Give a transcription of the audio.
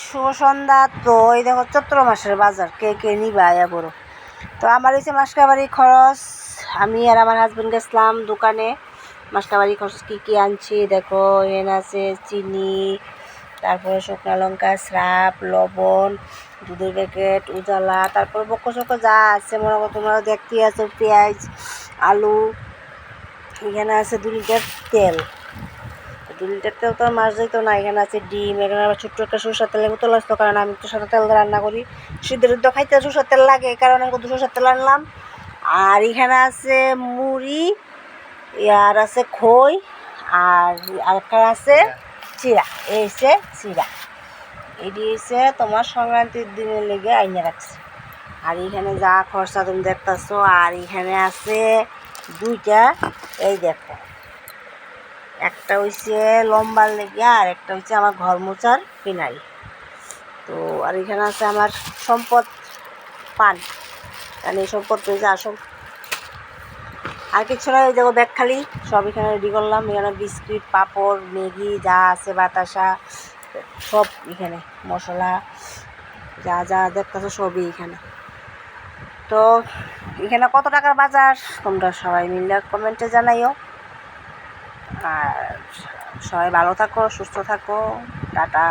শুভ সন্ধ্যা। তো এই দেখো চৈত্র মাসের বাজার কে কে নিবা আয়া বড়। তো আমার হচ্ছে মাসকাবাড়ি খরচ, আমি আর আমার হাজব্যান্ড গেছিলাম দোকানে। মাসকাবাড়ি খরচ কী কী আনছি দেখো, এখানে আছে চিনি, তারপরে শুকনো লঙ্কা, স্রাপ, লবণ, দুধের প্যাকেট, উজালা, তারপর বক্ক চক্ক যা আছে মনে করো তোমরা দেখতে আছে, পেঁয়াজ, আলু, এখানে আছে 2 লিটার তেল। 2 লিটার তেল তো আর মাছ যাইতো না। এখানে আছে ডিম, এখানে আবার ছোট্ট একটা সরষের তেলের বোতল আসতো, কারণ আমি তো সাথে তেল দিয়ে রান্না করি, সিদ্ধ টিদ্ধ খাইতে সরষের তেল লাগে, এই কারণে আমি সরষের তেল আনলাম। আর এখানে আছে মুড়ি, আর আছে খই, আর একটা আছে চিরা। এই হচ্ছে চিরা, এটি হচ্ছে তোমার সংক্রান্তির দিনের লেগে আইনে রাখছি। আর এখানে যা খরচা তুমি দেখতেছো। আর এখানে আছে 2টা, এই দেখো, একটা হইছে লম্বার লেগে আর একটা হচ্ছে আমার ঘর মোচার ফিনাইল। তো আর এখানে আছে আমার সম্পদ পান, কারণ এই সম্পদ হয়েছে আসল। আর কিছু না, এই দেখো ব্যাগ খালি, সব এখানে রেডি করলাম। এখানে বিস্কিট, পাঁপড়, ম্যাগি যা আছে, বাতাসা, সব এখানে, মশলা যা যা দেখতেছো সবই এখানে। তো এখানে কত টাকার বাজার তোমরা সবাই মিলে কমেন্টে জানাইও। আর সবাই ভালো থাকো, সুস্থ থাকো, টাটা।